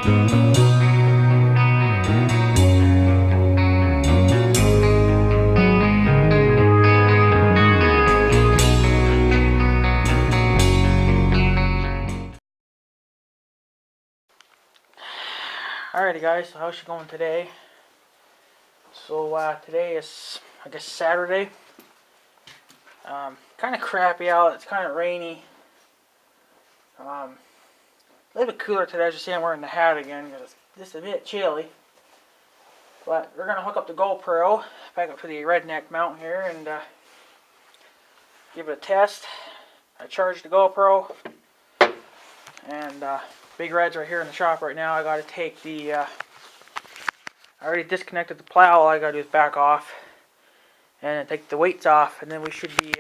Alrighty guys, so how's she going today? So today is, I guess, Saturday. Kind of crappy out, it's kind of rainy. A little bit cooler today, as you see I'm wearing the hat again because it's just a bit chilly. But we're going to hook up the GoPro back up to the redneck mount here and give it a test. I charged the GoPro and Big Red's right here in the shop right now. I got to take the, I already disconnected the plow. All I got to do is back off and take the weights off, and then we should be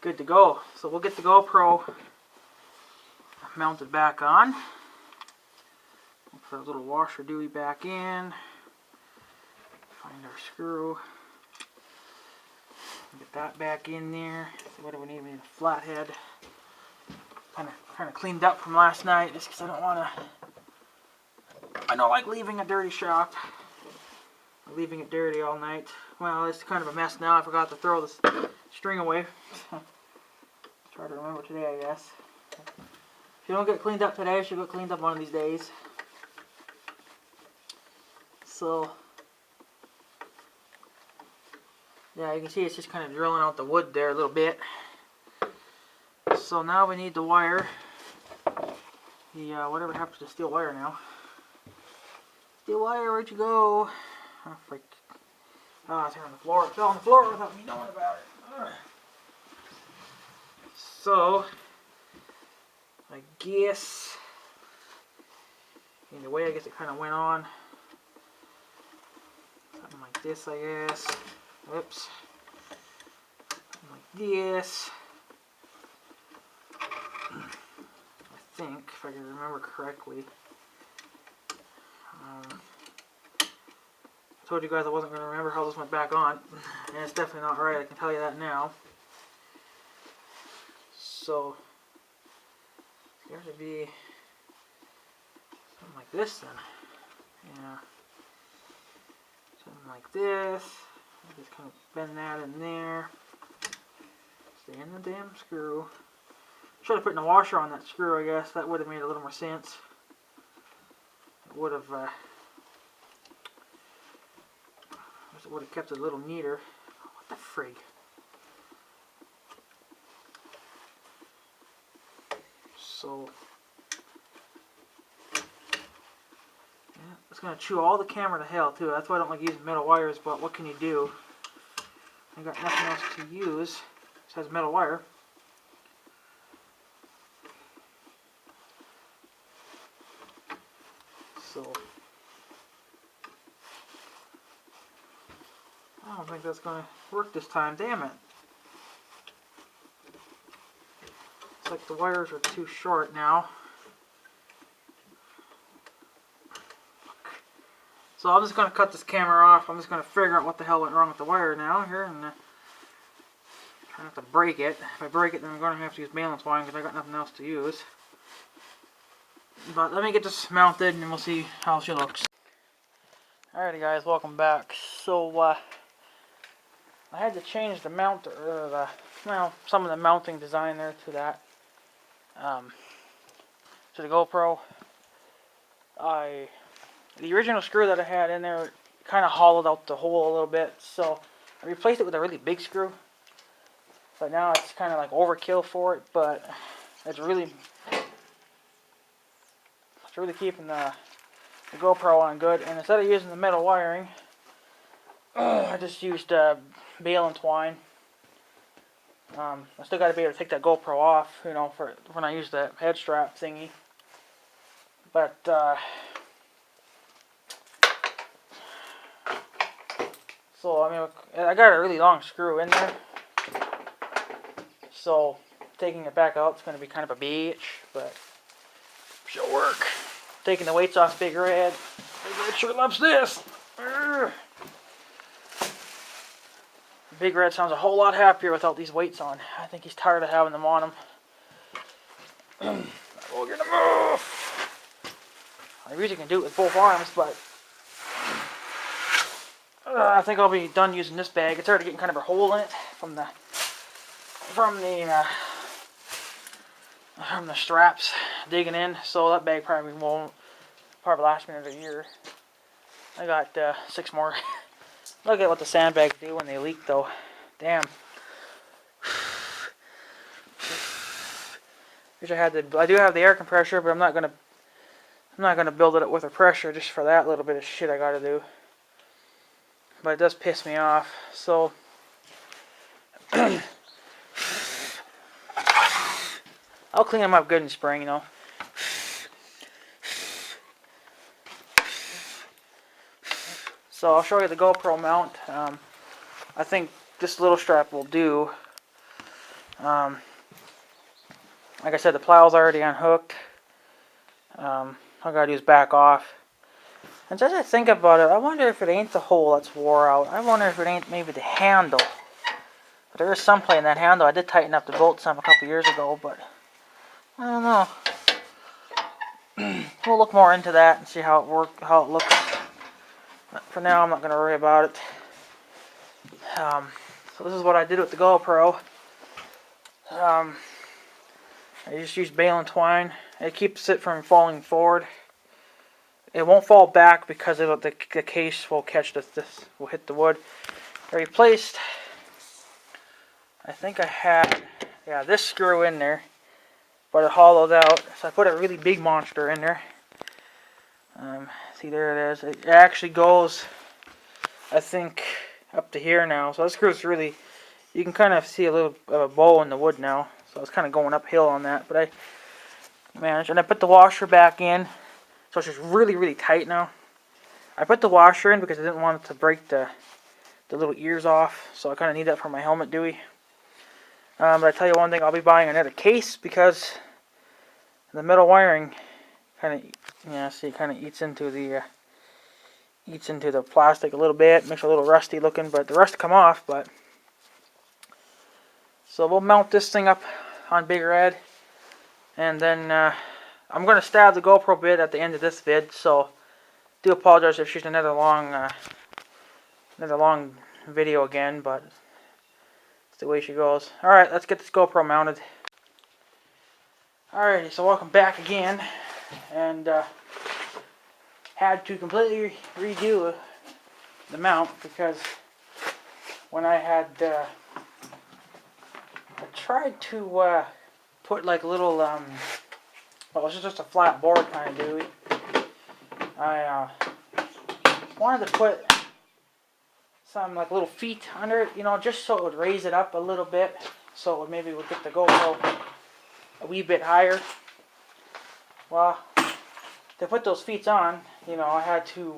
good to go. So we'll get the GoPro mounted back on. Put a little washer dewey back in. Find our screw. Get that back in there. So what do we need? We need a flathead. Kind of cleaned up from last night, just because I don't like leaving a dirty shop. Leaving it dirty all night. Well, it's kind of a mess now. I forgot to throw this string away. Try to remember today, I guess. If you don't get cleaned up today, you should get cleaned up one of these days. So, yeah, you can see it's just kind of drilling out the wood there a little bit. So now we need to wire the, whatever happens to steel wire now. Steel wire, where'd you go? Oh, freak. Oh, it's here on the floor. It fell on the floor without me knowing about it. Ugh. So, I guess, either way, I guess it kind of went on. Something like this, I guess. Whoops. Something like this. I think, if I can remember correctly. I told you guys I wasn't going to remember how this went back on, and it's definitely not right, I can tell you that now. So, it's going to be something like this then. Yeah. Something like this. Just kind of bend that in there. Stay in the damn screw. Should have put in a washer on that screw, I guess. That would have made a little more sense. It would have kept it a little neater. What the frig? So, yeah, it's going to chew all the camera to hell too. That's why I don't like using metal wires, but what can you do? I got nothing else to use besides metal wire. So, I don't think that's going to work this time. Damn it. It's like the wires are too short now. So I'm just going to cut this camera off. I'm just going to figure out what the hell went wrong with the wire now here, and try not to break it. If I break it, then I'm going to have to use balance wire because I got nothing else to use. But let me get this mounted and then we'll see how she looks. Alrighty guys, welcome back. So I had to change the mount, or some of the mounting design there to that, to the GoPro. The original screw that I had in there kind of hollowed out the hole a little bit, so I replaced it with a really big screw. But now it's kind of like overkill for it, but it's really keeping the GoPro on good. And instead of using the metal wiring, I just used bale and twine. I still got to be able to take that GoPro off, you know, for when I use the head strap thingy. But so I mean, I got a really long screw in there, so taking it back out is going to be kind of a bitch, but she'll work. Taking the weights off Big Red. Big Red sure loves this. Urgh. Big Red sounds a whole lot happier without these weights on. I think he's tired of having them on him. Oh, you're gonna move! I usually can do it with both arms, but I think I'll be done using this bag. It's already getting kind of a hole in it from the straps digging in. So that bag probably won't last me another year. I got 6 more. Look at what the sandbags do when they leak, though. Damn. Wish I had the. I do have the air compressor, but I'm not gonna build it up with a pressure just for that little bit of shit I gotta do. But it does piss me off. So I'll clean them up good in spring, you know. So I'll show you the GoPro mount. I think this little strap will do. Like I said, the plow's already unhooked. All I gotta do is back off. And as I think about it, I wonder if it ain't the hole that's wore out. I wonder if it ain't maybe the handle. But there is some play in that handle. I did tighten up the bolt some a couple years ago, but I don't know. We'll look more into that and see how it looks. But for now, I'm not gonna worry about it. So this is what I did with the GoPro. I just used baling twine. It keeps it from falling forward. It won't fall back because of the case will catch this will hit the wood. I replaced, I think I had, yeah, this screw in there, but it hollowed out. So I put a really big monster in there. See, there it is. It actually goes, I think, up to here now. So this screw's really, you can kind of see a little of a bow in the wood now. So it's kind of going uphill on that, but I managed. And I put the washer back in, so it's just really, really tight now. I put the washer in because I didn't want it to break the little ears off, so I kind of need that for my helmet Dewey. But I tell you one thing, I'll be buying another case because the metal wiring kind of, see, it kind of eats into the plastic a little bit, makes it a little rusty looking, but the rust come off. But so we'll mount this thing up on Big Red, and then I'm going to stab the GoPro bit at the end of this vid, so do apologize if she's another long video again, but it's the way she goes. Alright, let's get this GoPro mounted. Alrighty, so welcome back again, and had to completely redo the mount because when I had I tried to put like little well, it's just a flat board kind of Dewey. I wanted to put some like little feet under it, just so it would raise it up a little bit, so it maybe would get the GoPro a wee bit higher. Well, to put those feet on, I had to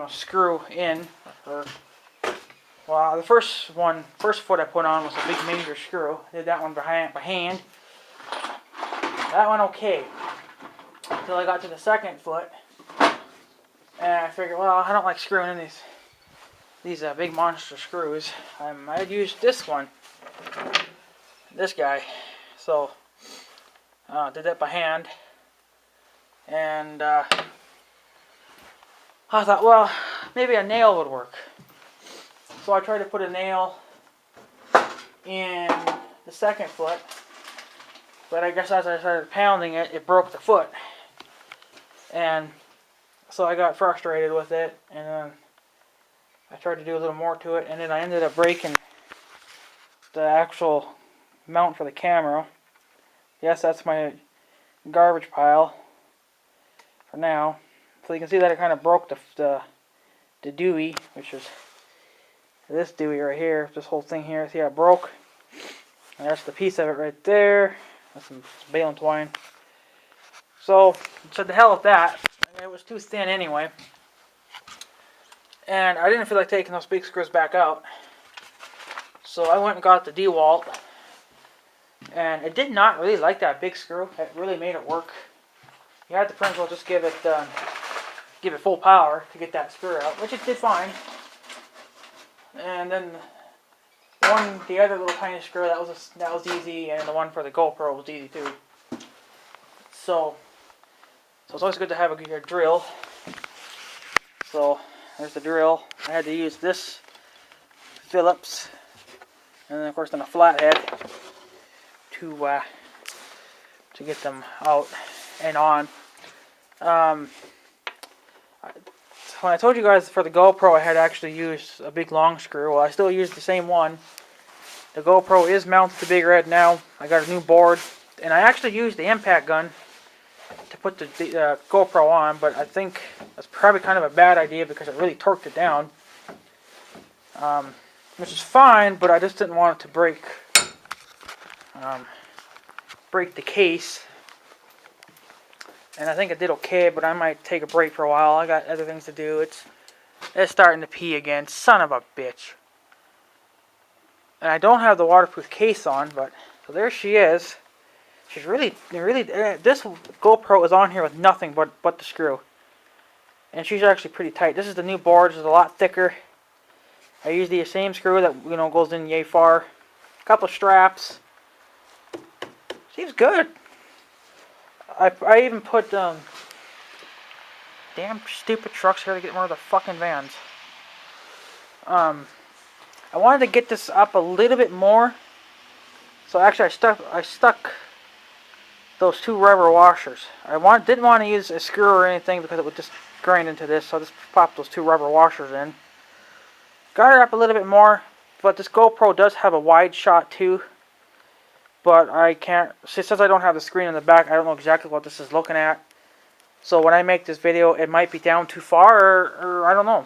screw in. Well, the first foot I put on was a big major screw. I did that one by hand. That went okay until I got to the second foot, and I figured, well, I don't like screwing in these big monster screws. I'd used this one, this guy. So did that by hand, and I thought, well, maybe a nail would work. So I tried to put a nail in the second foot, but I guess as I started pounding it, it broke the foot. And so I got frustrated with it, and then I tried to do a little more to it, and then I ended up breaking the actual mount for the camera. Yes, that's my garbage pile for now. So you can see that it kind of broke the Dewey, which is this Dewey right here, this whole thing here. See how it broke? And that's the piece of it right there. That's some baling twine. So the hell with that. It was too thin anyway. And I didn't feel like taking those big screws back out. So I went and got the DeWalt. And it did not really like that big screw. It really made it work. You had to pretty well just give it full power to get that screw out, which it did fine. And then the other little tiny screw, that was easy, and the one for the GoPro was easy too. So it's always good to have a drill. So there's the drill. I had to use this Phillips, and then of course then a flathead to get them out and on. When I told you guys for the GoPro I had actually used a big long screw, well I still use the same one. The GoPro is mounted to Big Red now. I got a new board, and I actually used the impact gun to put the GoPro on, but I think that's probably kind of a bad idea because it really torqued it down. Which is fine, but I just didn't want it to break the case. And I think it did okay, but I might take a break for a while. I got other things to do. It's starting to pee again. Son of a bitch. And I don't have the waterproof case on, but so there she is. She's really this GoPro is on here with nothing but the screw. And she's actually pretty tight. This is the new board. It's a lot thicker. I use the same screw that goes in yay far. A couple of straps. Seems good. I even put damn stupid trucks here to get more of the fucking vans. I wanted to get this up a little bit more. So actually I stuck those two rubber washers. Didn't want to use a screw or anything because it would just grind into this, so I just popped those two rubber washers in. Got her up a little bit more, but this GoPro does have a wide shot too. But I can't, since I don't have the screen in the back, I don't know exactly what this is looking at. So when I make this video, it might be down too far, or I don't know.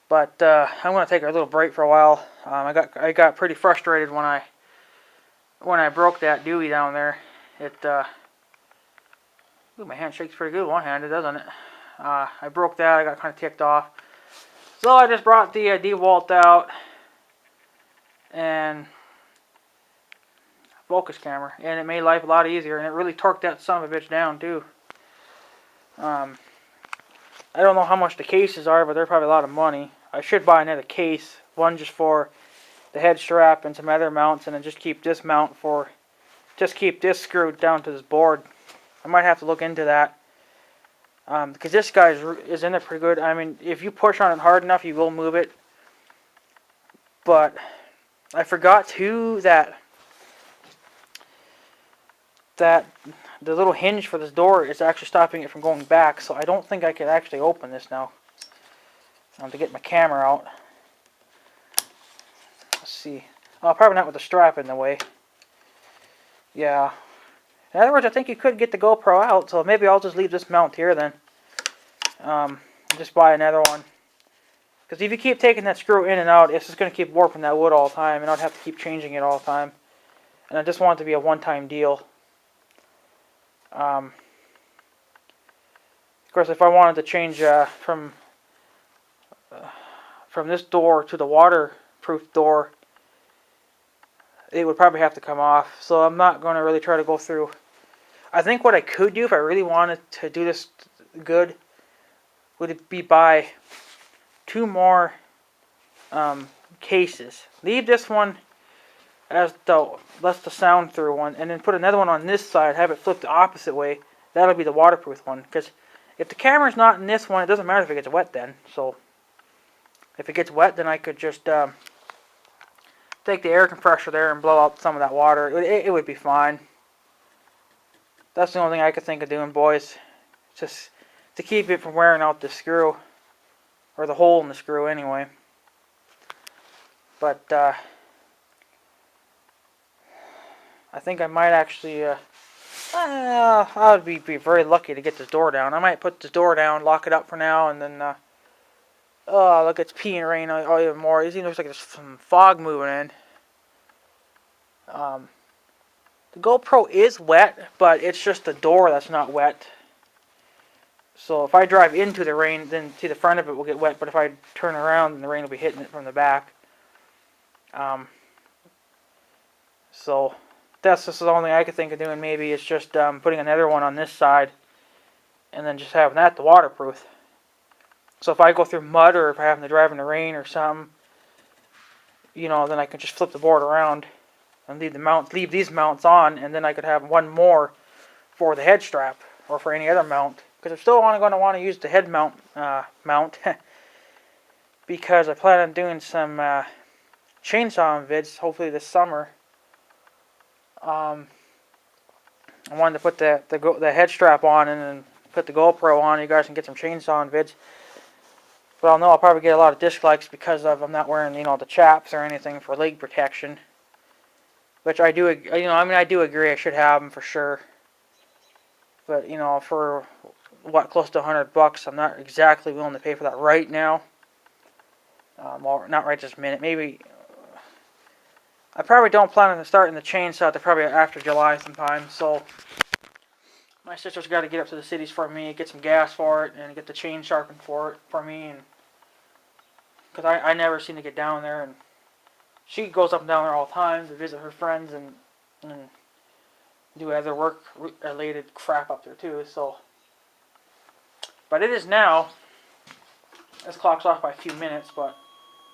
But I'm going to take a little break for a while. I got pretty frustrated when I broke that Dewey down there. Ooh, my hand shakes pretty good one-handed, doesn't it? I broke that. I got kind of ticked off. So I just brought the DeWalt out and focus camera, and it made life a lot easier, and it really torqued that son of a bitch down too. I don't know how much the cases are, but they're probably a lot of money. I should buy another case, one just for the head strap and some other mounts, and then just keep this keep this screwed down to this board. I might have to look into that, because this guy is in there pretty good. I mean, if you push on it hard enough, you will move it. But I forgot too that the little hinge for this door is actually stopping it from going back, so I don't think I can actually open this now. I have to get my camera out. Let's see. Oh, probably not with the strap in the way. Yeah. In other words, I think you could get the GoPro out, so maybe I'll just leave this mount here then. Just buy another one. Because if you keep taking that screw in and out, it's just going to keep warping that wood all the time, and I'd have to keep changing it all the time. And I just want it to be a one-time deal. Of course, if I wanted to change from this door to the waterproof door, it would probably have to come off. So I'm not going to really try to go through. I think what I could do if I really wanted to do this good would be buy 2 more cases. Leave this one as that's the sound through one, and then put another one on this side, have it flipped the opposite way. That'll be the waterproof one, because if the camera's not in this one, it doesn't matter if it gets wet then. So if it gets wet, then I could just take the air compressor there and blow out some of that water. It would be fine. That's the only thing I could think of doing, boys. Just to keep it from wearing out the screw, or the hole in the screw anyway. But I think I might actually, I would be very lucky to get this door down. I might put this door down, lock it up for now, and then, oh, look, it's peeing rain even more. It even looks like there's some fog moving in. The GoPro is wet, but it's just the door that's not wet. So if I drive into the rain, then see the front of it will get wet, but if I turn around, then the rain will be hitting it from the back. So that's just the only thing I could think of doing. Maybe it's just putting another one on this side, and then just having that the waterproof. So if I go through mud or if I happen to drive in the rain or something, you know, then I can just flip the board around and leave these mounts on, and then I could have one more for the head strap or for any other mount. Because I'm still going to want to use the head mount because I plan on doing some chainsaw vids hopefully this summer. I wanted to put the head strap on and then put the GoPro on. You guys can get some chainsaw vids. But I'll know I'll probably get a lot of dislikes because I'm not wearing, you know, the chaps or anything for leg protection. Which I do, you know, I mean, I do agree I should have them for sure. But, you know, for what, close to $100, I'm not exactly willing to pay for that right now. Well, not right this minute. Maybe, I probably don't plan on starting the chainsaw till probably after July sometime. So, my sister's got to get up to the cities for me, get some gas for it, and get the chain sharpened for me. And because I never seem to get down there, and she goes up and down there all the time to visit her friends and do other work-related crap up there too. So, but it is now. This clock's off by a few minutes, but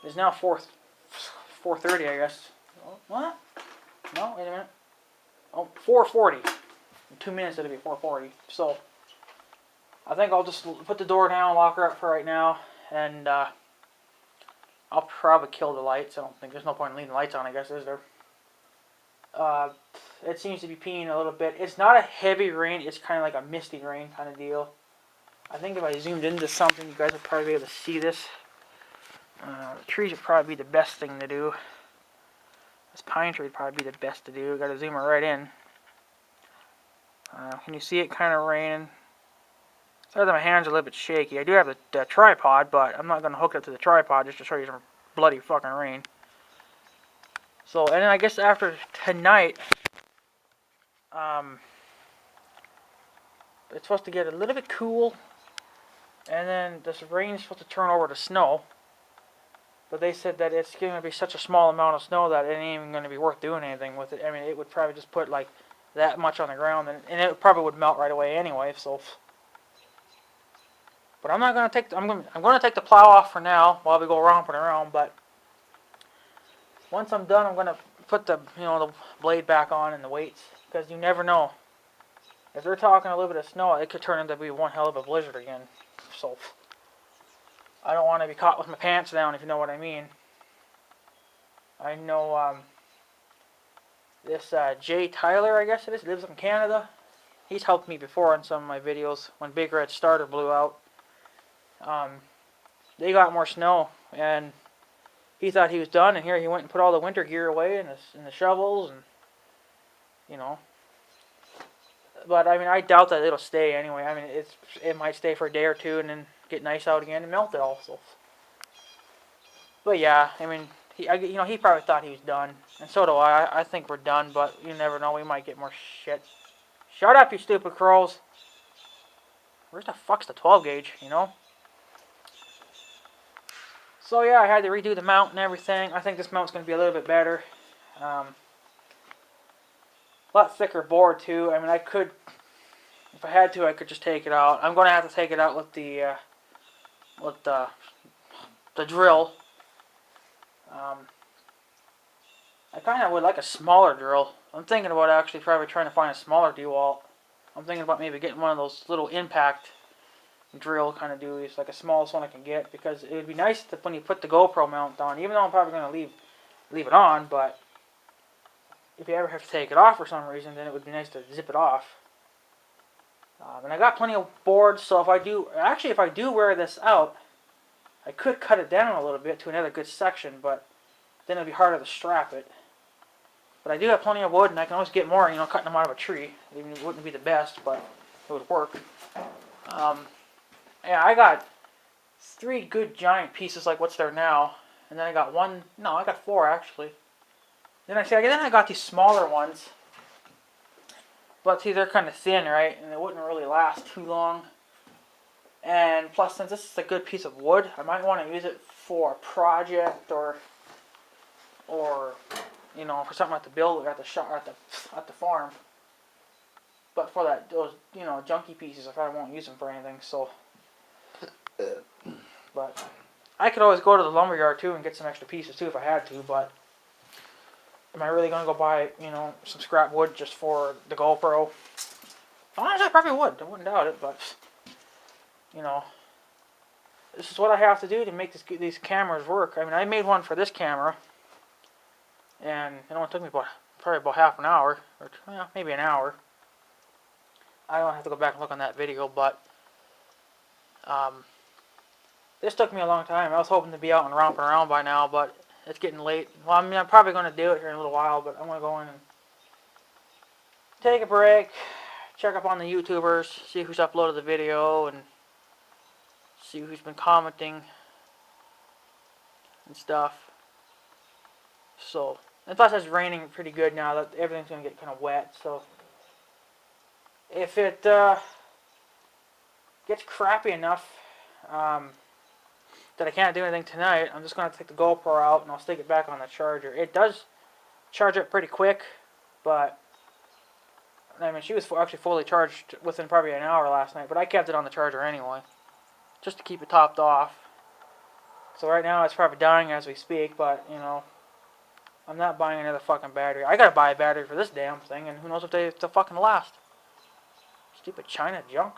it's now 4:30, I guess. Oh, what? No, wait a minute. Oh, 4:40. In 2 minutes it'll be 4:40. So, I think I'll just put the door down, lock her up for right now, and I'll probably kill the lights. I don't think there's no point in leaving the lights on, I guess, is there? It seems to be peeing a little bit. It's not a heavy rain. It's kind of like a misty rain kind of deal. I think if I zoomed into something, you guys would probably be able to see this. The trees would probably be the best thing to do. This pine tree would probably be the best to do. Got to zoom it right in. Can you see it kind of raining? Sorry that my hands are a little bit shaky. I do have the tripod, but I'm not going to hook it up to the tripod just to show you some bloody fucking rain. So, and then I guess after tonight, it's supposed to get a little bit cool, and then this rain's supposed to turn over to snow. But they said that it's going to be such a small amount of snow that it ain't even going to be worth doing anything with it. I mean, it would probably just put like that much on the ground, and it probably would melt right away anyway. So, but I'm not going to take. I'm going to take the plow off for now while we go romping around. But once I'm done, I'm going to put the the blade back on and the weights, because you never know. If they're talking a little bit of snow, it could turn into be one hell of a blizzard again. So I don't want to be caught with my pants down, if you know what I mean. I know this Jay Tyler, I guess it is, lives in Canada. He's helped me before on some of my videos when Big Red Starter blew out. They got more snow, and he thought he was done, and here he went and put all the winter gear away and the shovels, and you know. But I mean, I doubt that it'll stay anyway. I mean, it might stay for a day or two and then get nice out again and melt it also. But yeah, I mean, he probably thought he was done, and so do I. I think we're done, but you never know. We might get more shit. Shut up, you stupid crows. Where's the fuck's the 12 gauge? You know. So yeah, I had to redo the mount and everything. I think this mount's going to be a little bit better. A lot thicker board too. I mean, I could, if I had to, I could just take it out. I'm going to have to take it out with the drill. I kind of would like a smaller drill. I'm thinking about actually probably trying to find a smaller DeWalt. I'm thinking about maybe getting one of those little impact drill kind of dualies, like a smallest one I can get, because it would be nice to, when you put the GoPro mount on, even though I'm probably going to leave it on, but if you ever have to take it off for some reason, then it would be nice to zip it off. And I got plenty of boards, so if I do wear this out, I could cut it down a little bit to another good section, but then it'd be harder to strap it. But I do have plenty of wood, and I can always get more, cutting them out of a tree. Even it wouldn't be the best, but it would work. Yeah, I got 3 good giant pieces like what's there now, and then I got I got 4 actually. Then I got these smaller ones, but see, they're kind of thin, right, and they wouldn't really last too long. And plus, since this is a good piece of wood, I might want to use it for a project or for something at the build at the farm. But for those junky pieces, I probably won't use them for anything. So but I could always go to the lumberyard too and get some extra pieces too if I had to, but am I really gonna go buy, you know, some scrap wood just for the GoPro? Honestly, I probably would. I wouldn't doubt it, but you know, this is what I have to do to make these cameras work. I mean, I made one for this camera, and it only took me probably about half an hour, or maybe an hour. I don't have to go back and look on that video, but this took me a long time. I was hoping to be out and romping around by now, but it's getting late. Well, I mean, I'm probably going to do it here in a little while, but I'm going to go in and take a break, check up on the YouTubers, see who's uploaded the video, and see who's been commenting and stuff. So, and plus it's raining pretty good now that everything's going to get kind of wet, so if it gets crappy enough that I can't do anything tonight, I'm just going to take the GoPro out and I'll stick it back on the charger. It does charge up pretty quick, but I mean, she was actually fully charged within probably an hour last night, but I kept it on the charger anyway, just to keep it topped off. So right now it's probably dying as we speak, but you know, I'm not buying another fucking battery. I gotta buy a battery for this damn thing, and who knows if they'll fucking last. Stupid China junk.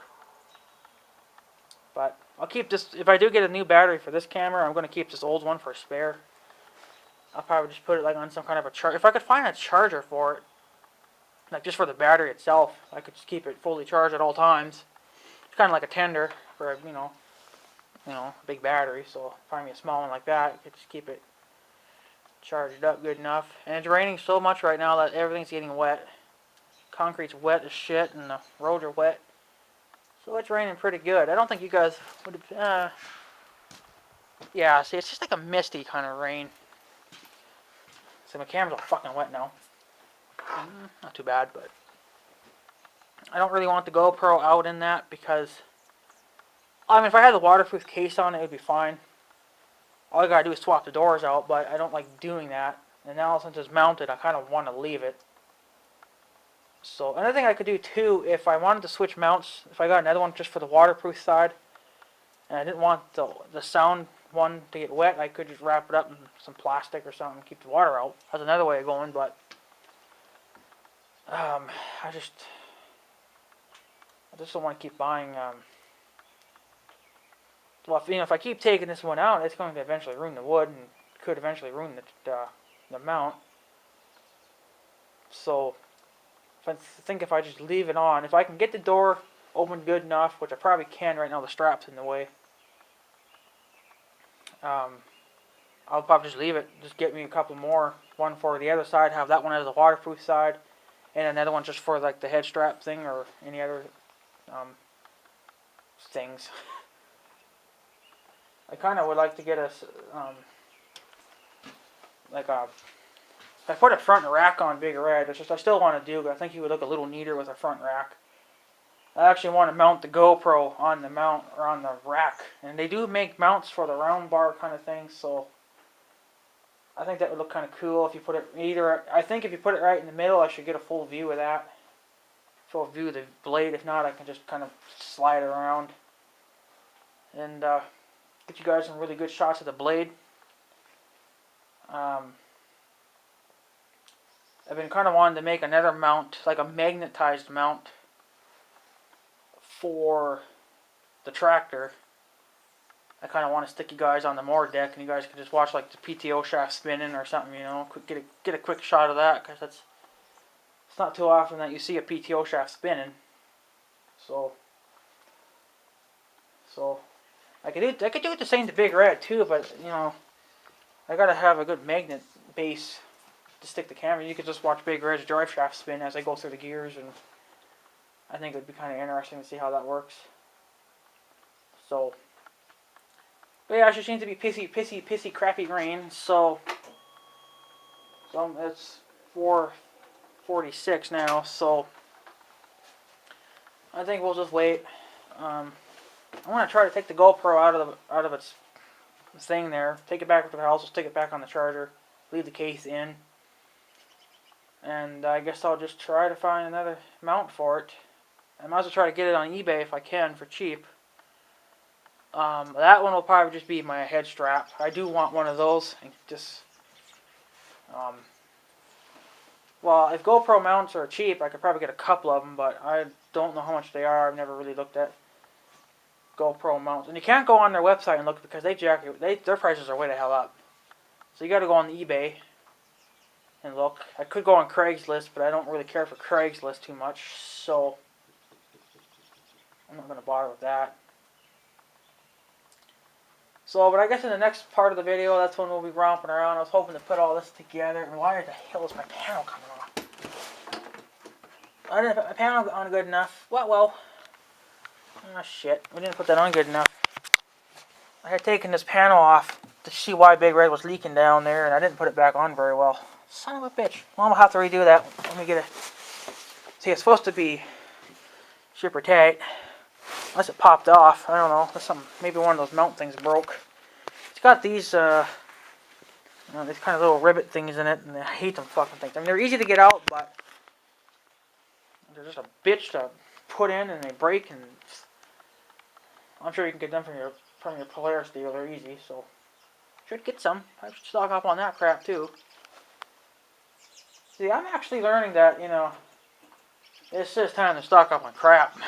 But I'll keep this. If I do get a new battery for this camera, I'm gonna keep this old one for a spare. I'll probably just put it like on some kind of a charger. If I could find a charger for it, like just for the battery itself, I could just keep it fully charged at all times. It's kind of like a tender for a, you know, a big battery. So find me a small one like that. I could just keep it charged up good enough. And it's raining so much right now that everything's getting wet. Concrete's wet as shit, and the roads are wet. So it's raining pretty good. I don't think you guys would have... yeah, see, it's just like a misty kind of rain. So my camera's all fucking wet now. Not too bad, but... I don't really want the GoPro out in that because... I mean, if I had the waterproof case on, it would be fine. All I gotta do is swap the doors out, but I don't like doing that. And now since it's mounted, I kind of want to leave it. So, another thing I could do too, if I wanted to switch mounts, if I got another one just for the waterproof side, and I didn't want the sound one to get wet, I could just wrap it up in some plastic or something and keep the water out. That's another way of going, but I just don't want to keep buying. Well, if I keep taking this one out, it's going to eventually ruin the wood and could eventually ruin the mount. So, I think if I just leave it on, if I can get the door open good enough, which I probably can right now, the strap's in the way, I'll probably just leave it, just get me a couple more, one for the other side, have that one as the waterproof side, and another one just for like the head strap thing or any other things. I kind of would like to get a, like a, if I put a front rack on Big Red, it's just I still want to do, but I think he would look a little neater with a front rack. I actually want to mount the GoPro on the mount, or on the rack. And they do make mounts for the round bar kind of thing, so I think that would look kind of cool if you put it either, I think if you put it right in the middle, I should get a full view of that. Full view of the blade. If not, I can just kind of slide it around. And get you guys some really good shots of the blade. I've been kind of wanting to make another mount, like a magnetized mount for the tractor. I kind of want to stick you guys on the mower deck, and you guys can just watch like the PTO shaft spinning or something, you know, get a quick shot of that, because it's not too often that you see a PTO shaft spinning. So I could do it the same to Big Red too, but you know, I gotta have a good magnet base to stick the camera. You could just watch Big Red's drive shaft spin as I go through the gears, and I think it would be kind of interesting to see how that works. So, but yeah, it seems to be pissy, crappy rain. So it's 4:46 now. So I think we'll just wait. I want to try to take the GoPro out of its thing there. Take it back to the house. Just stick it back on the charger. Leave the case in. And I guess I'll just try to find another mount for it. I might as well try to get it on eBay if I can for cheap. That one will probably just be my head strap. I do want one of those. And just, well, if GoPro mounts are cheap, I could probably get a couple of them, but I don't know how much they are. I've never really looked at GoPro mounts. And you can't go on their website and look because their prices are way the hell up. So you got to go on eBay and look. I could go on Craigslist, but I don't really care for Craigslist too much, so I'm not going to bother with that. So, but I guess in the next part of the video, that's when we'll be romping around. I was hoping to put all this together. And why the hell is my panel coming off? I didn't put my panel on good enough. What? Well. Oh, shit. We didn't put that on good enough. I had taken this panel off to see why Big Red was leaking down there, and I didn't put it back on very well. Son of a bitch. Well, I'm going to have to redo that. Let me get a... See, it's supposed to be super tight. Unless it popped off. I don't know. There's something. Maybe one of those mount things broke. It's got these, these kind of little rivet things in it, and I hate them fucking things. I mean, they're easy to get out, but they're just a bitch to put in, and they break, and I'm sure you can get them from your Polaris deal. They're easy, so should get some. I should stock up on that crap too. See, I'm actually learning that, you know, it's just time to stock up on crap.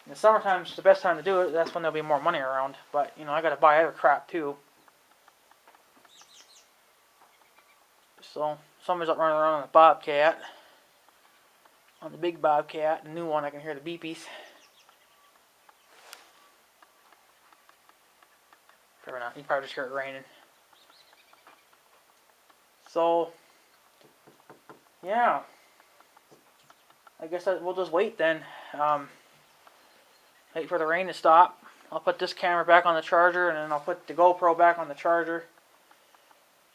In the summertime is the best time to do it. That's when there'll be more money around. But, you know, I got to buy other crap too. So, somebody's up running around on the Bobcat. On the big Bobcat. The new one, I can hear the beepies. Probably not. You probably just hear it raining. So, yeah. I guess we'll just wait then. Wait for the rain to stop. I'll put this camera back on the charger, and then I'll put the GoPro back on the charger.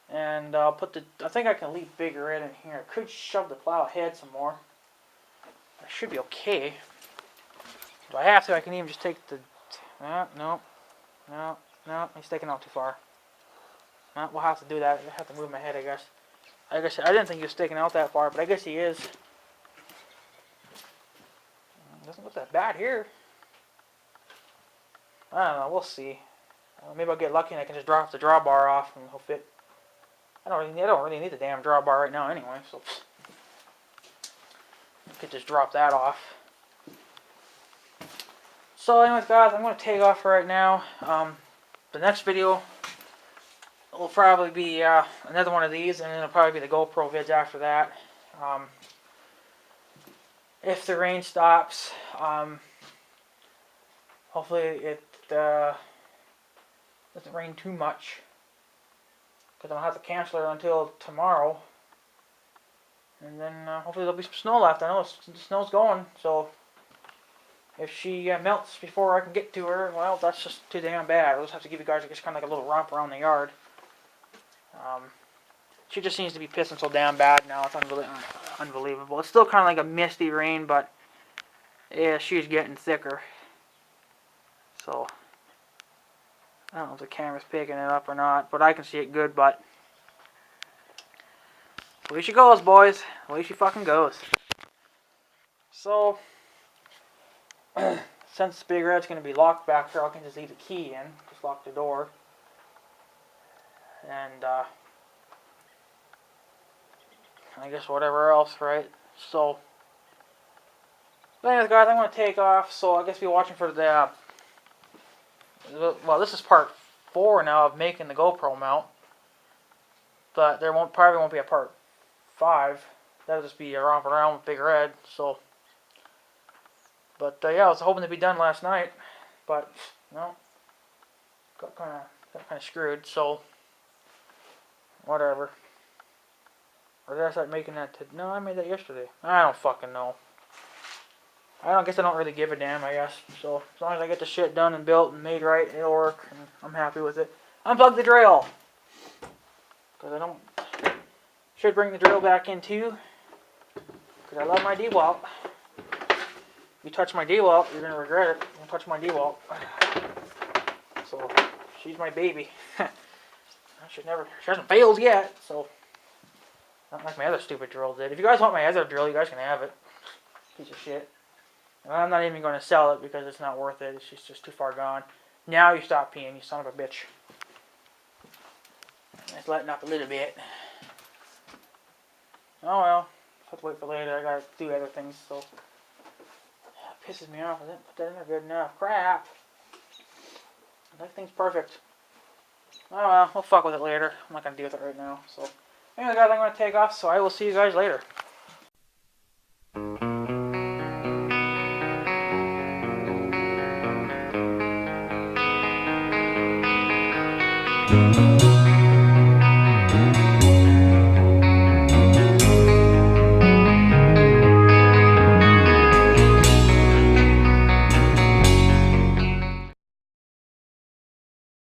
And I'll put the... I think I can leave Big Red in here. I could shove the plow ahead some more. I should be okay. If I have to, I can even just take the... No, he's taking out too far. No, we'll have to do that. I have to move my head, I guess. I didn't think he was sticking out that far, but I guess he is. Doesn't look that bad here. I don't know, we'll see. Maybe I'll get lucky and I can just drop the drawbar off and he'll fit. I don't really need the damn drawbar right now anyway, so I could just drop that off. So anyways guys, I'm going to take off right now. The next video will probably be another one of these, and then it'll probably be the GoPro vids after that. If the rain stops, hopefully it doesn't rain too much, because I'll have to cancel it until tomorrow, and then hopefully there'll be some snow left. I know the snow's going, so if she melts before I can get to her, well, that's just too damn bad. I'll just have to give you guys just kind of like a little romp around the yard. She just seems to be pissing so damn bad now. It's unbelievable. It's still kind of like a misty rain, but yeah, she's getting thicker. So, I don't know if the camera's picking it up or not, but I can see it good, but away she goes, boys. Away she fucking goes. So, since Big Red's going to be locked back here, I can just leave the key in. Just lock the door. And, I guess whatever else, right? So, but anyways, guys, I'm going to take off. So, I guess be watching for the, well, this is part 4 now of making the GoPro mount. But there probably won't be a part 5. That'll just be a romping around with Big Red. So, but yeah, I was hoping to be done last night, but no, got kind of screwed. So, whatever. Or did I start making that today? No, I made that yesterday. I don't fucking know. I guess I don't really give a damn, I guess. So, as long as I get the shit done and built and made right, it'll work, and I'm happy with it. Unplug the drill! Because I don't... Should bring the drill back in, too. Because I love my D-Walt. If you touch my D-Walt, you're going to regret it. Don't touch my D-Walt. So, she's my baby. She hasn't failed yet, so... Not like my other stupid drill did. If you guys want my other drill, you guys can have it. Piece of shit. And I'm not even going to sell it because it's not worth it. It's just too far gone. Now you stop peeing, you son of a bitch. It's letting up a little bit. Oh well. I'll have to wait for later. I gotta do other things, so. It pisses me off. I didn't put that in there good enough. Crap. Everything's perfect. Oh well, we'll fuck with it later. I'm not gonna deal with it right now. So, anyway, guys, I'm gonna take off. So I will see you guys later.